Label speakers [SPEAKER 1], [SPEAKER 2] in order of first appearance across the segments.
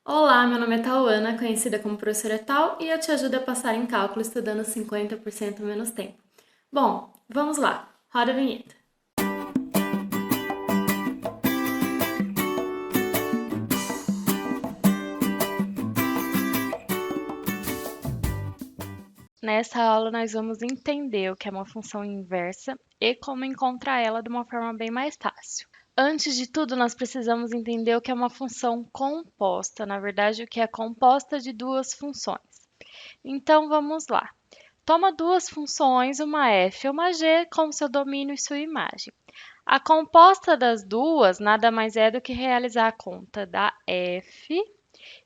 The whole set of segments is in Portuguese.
[SPEAKER 1] Olá, meu nome é Tauana, conhecida como professora Tal, e eu te ajudo a passar em cálculo estudando 50% menos tempo. Bom, vamos lá. Roda a vinheta.
[SPEAKER 2] Nessa aula, nós vamos entender o que é uma função inversa e como encontrar ela de uma forma bem mais fácil. Antes de tudo, nós precisamos entender o que é uma função composta, na verdade, o que é composta de duas funções. Então, vamos lá. Toma duas funções, uma f e uma g, com seu domínio e sua imagem. A composta das duas nada mais é do que realizar a conta da f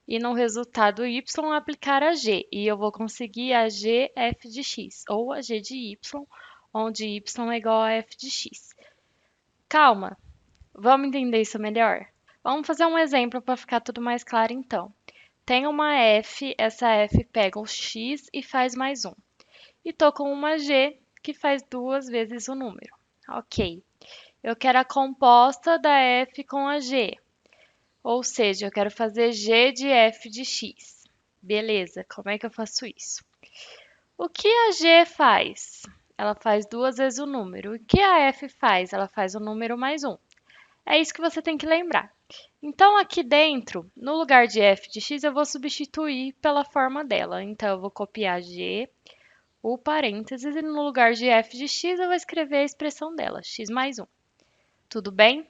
[SPEAKER 2] e no resultado y aplicar a g. E eu vou conseguir a g f de x, ou a g de y, onde y é igual a f de x. Calma, vamos entender isso melhor? Vamos fazer um exemplo para ficar tudo mais claro então. Tem uma f, essa f pega o x e faz mais um. E tô com uma g que faz duas vezes o número. Ok. Eu quero a composta da f com a g. Ou seja, eu quero fazer g de f de x. Beleza, como é que eu faço isso? O que a g faz? Ela faz duas vezes o número. O que a f faz? Ela faz o número mais um. É isso que você tem que lembrar. Então, aqui dentro, no lugar de f de x, eu vou substituir pela forma dela. Então, eu vou copiar g, o parênteses, e no lugar de f de x, eu vou escrever a expressão dela, x mais um. Tudo bem?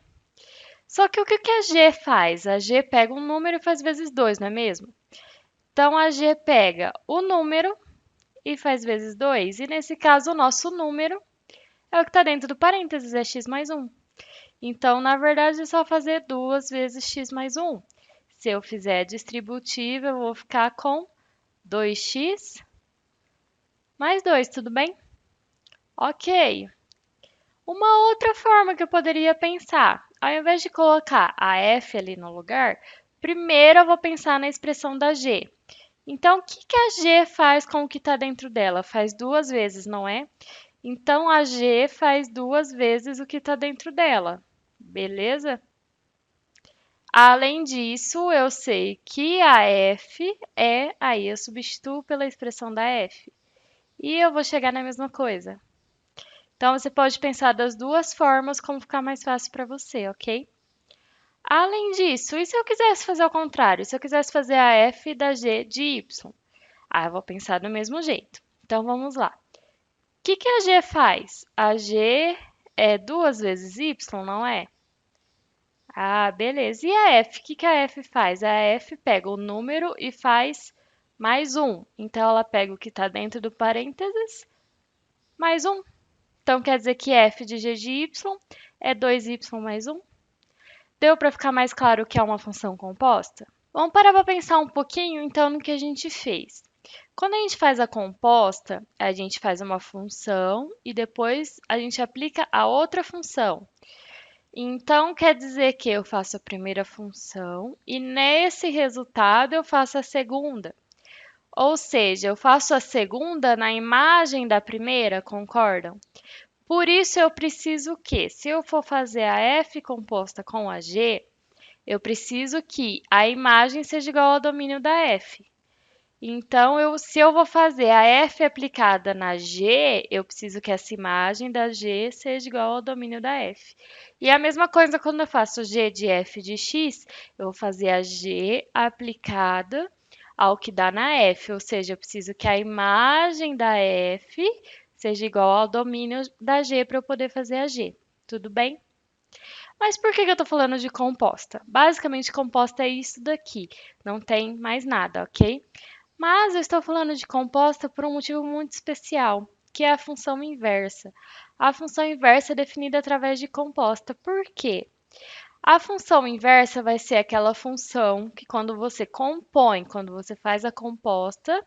[SPEAKER 2] Só que o que a g faz? A g pega um número e faz vezes 2, não é mesmo? Então, a g pega o número e faz vezes 2. E nesse caso, o nosso número é o que está dentro do parênteses, é x mais um. Então, na verdade, é só fazer 2 vezes x mais um. Se eu fizer distributiva, eu vou ficar com 2x mais 2, tudo bem? Ok. Uma outra forma que eu poderia pensar, ao invés de colocar a f ali no lugar, primeiro eu vou pensar na expressão da g. Então, o que a g faz com o que está dentro dela? Faz duas vezes, não é? Então, a g faz duas vezes o que está dentro dela. Beleza? Além disso, eu sei que a f aí eu substituo pela expressão da f. E eu vou chegar na mesma coisa. Então, você pode pensar das duas formas como ficar mais fácil para você, ok? Além disso, e se eu quisesse fazer o contrário? Se eu quisesse fazer a f da g de y? Eu vou pensar do mesmo jeito. Então, vamos lá. O que a g faz? A g é duas vezes y, não é? Beleza. E a f? O que a f faz? A f pega o número e faz mais um. Então, ela pega o que está dentro do parênteses, mais um. Então, quer dizer que f de g de y é 2y mais um. Deu para ficar mais claro o que é uma função composta? Vamos parar para pensar um pouquinho, então, no que a gente fez. Quando a gente faz a composta, a gente faz uma função e depois a gente aplica a outra função. Então, quer dizer que eu faço a primeira função e nesse resultado eu faço a segunda. Ou seja, eu faço a segunda na imagem da primeira, concordam? Por isso, eu preciso que, se eu for fazer a f composta com a g, eu preciso que a imagem seja igual ao domínio da f. Então, se eu vou fazer a f aplicada na g, eu preciso que essa imagem da g seja igual ao domínio da f. E a mesma coisa quando eu faço g de f de x, eu vou fazer a g aplicada ao que dá na f, ou seja, eu preciso que a imagem da f seja igual ao domínio da g para eu poder fazer a g. Tudo bem? Mas por que eu estou falando de composta? Basicamente, composta é isso daqui, não tem mais nada, ok? Mas eu estou falando de composta por um motivo muito especial, que é a função inversa. A função inversa é definida através de composta. Por quê? A função inversa vai ser aquela função que quando você compõe, quando você faz a composta,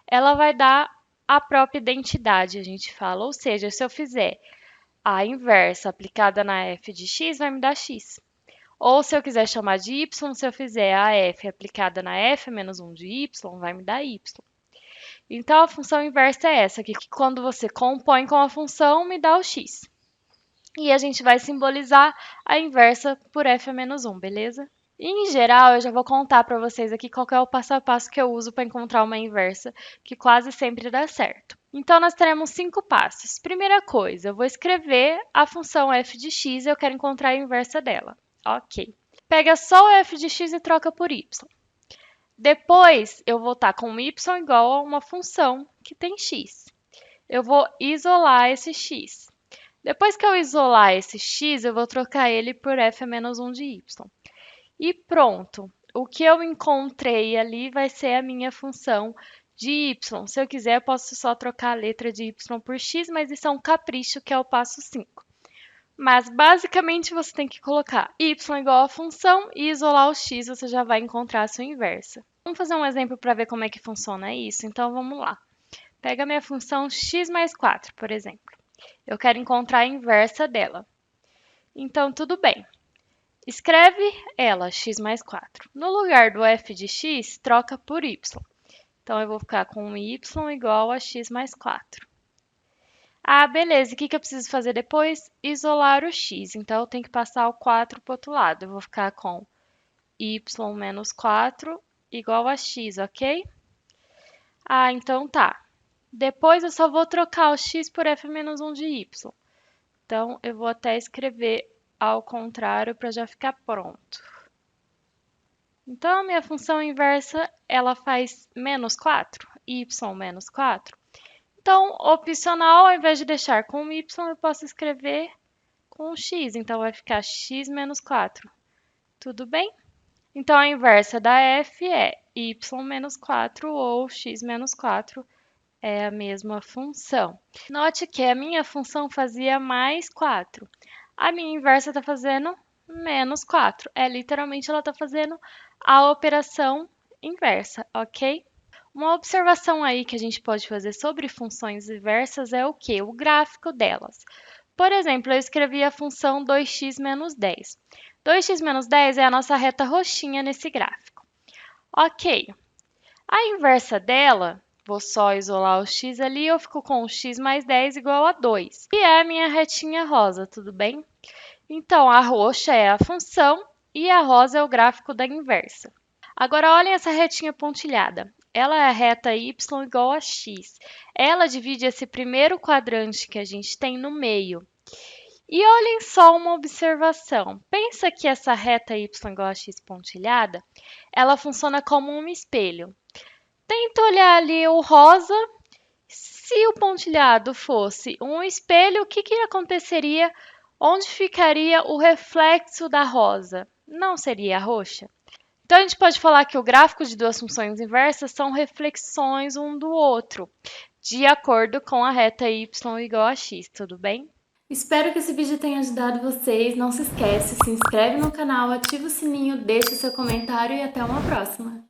[SPEAKER 2] ela vai dar a própria identidade, a gente fala. Ou seja, se eu fizer a inversa aplicada na f de x, vai me dar x. Ou se eu quiser chamar de y, se eu fizer a f aplicada na f menos 1 de y, vai me dar y. Então, a função inversa é essa, que quando você compõe com a função, me dá o x. E a gente vai simbolizar a inversa por f a menos 1, beleza? Em geral, eu já vou contar para vocês aqui qual que é o passo a passo que eu uso para encontrar uma inversa, que quase sempre dá certo. Então, nós teremos 5 passos. Primeira coisa, eu vou escrever a função f de x e eu quero encontrar a inversa dela. Ok. Pega só o f de x e troca por y. Depois, eu vou estar com y igual a uma função que tem x. Eu vou isolar esse x. Depois que eu isolar esse x, eu vou trocar ele por f a menos 1 de y. E pronto. O que eu encontrei ali vai ser a minha função de y. Se eu quiser, eu posso só trocar a letra de y por x, mas isso é um capricho, que é o passo 5. Mas, basicamente, você tem que colocar y igual a função e isolar o x, você já vai encontrar a sua inversa. Vamos fazer um exemplo para ver como é que funciona isso? Então, vamos lá. Pega a minha função x mais 4, por exemplo. Eu quero encontrar a inversa dela. Então, tudo bem. Escreve ela, x mais 4. No lugar do f de x, troca por y. Então, eu vou ficar com y igual a x mais 4. Ah, beleza. E o que eu preciso fazer depois? Isolar o x. Então, eu tenho que passar o 4 para o outro lado. Eu vou ficar com y menos 4 igual a x, ok? Ah, então tá. Depois, eu só vou trocar o x por f menos 1 de y. Então, eu vou até escrever ao contrário para já ficar pronto. Então, a minha função inversa, ela faz menos 4, y menos 4. Então, opcional, ao invés de deixar com y, eu posso escrever com x. Então, vai ficar x menos 4. Tudo bem? Então, a inversa da f é y menos 4 ou x menos 4 é a mesma função. Note que a minha função fazia mais 4. A minha inversa está fazendo menos 4. Literalmente, ela está fazendo a operação inversa, ok? Uma observação aí que a gente pode fazer sobre funções inversas é o quê? O gráfico delas. Por exemplo, eu escrevi a função 2x menos 10. 2x menos 10 é a nossa reta roxinha nesse gráfico. Ok. A inversa dela, vou só isolar o x ali, eu fico com o x mais 10 igual a 2. E é a minha retinha rosa, tudo bem? Então, a roxa é a função e a rosa é o gráfico da inversa. Agora, olhem essa retinha pontilhada. Ela é a reta y igual a x. Ela divide esse primeiro quadrante que a gente tem no meio. E olhem só uma observação. Pensa que essa reta y igual a x pontilhada, ela funciona como um espelho. Tenta olhar ali o rosa. Se o pontilhado fosse um espelho, o que aconteceria? Onde ficaria o reflexo da rosa? Não seria a roxa? Então, a gente pode falar que o gráfico de duas funções inversas são reflexões um do outro, de acordo com a reta y igual a x, tudo bem?
[SPEAKER 1] Espero que esse vídeo tenha ajudado vocês. Não se esquece, se inscreve no canal, ativa o sininho, deixa seu comentário e até uma próxima!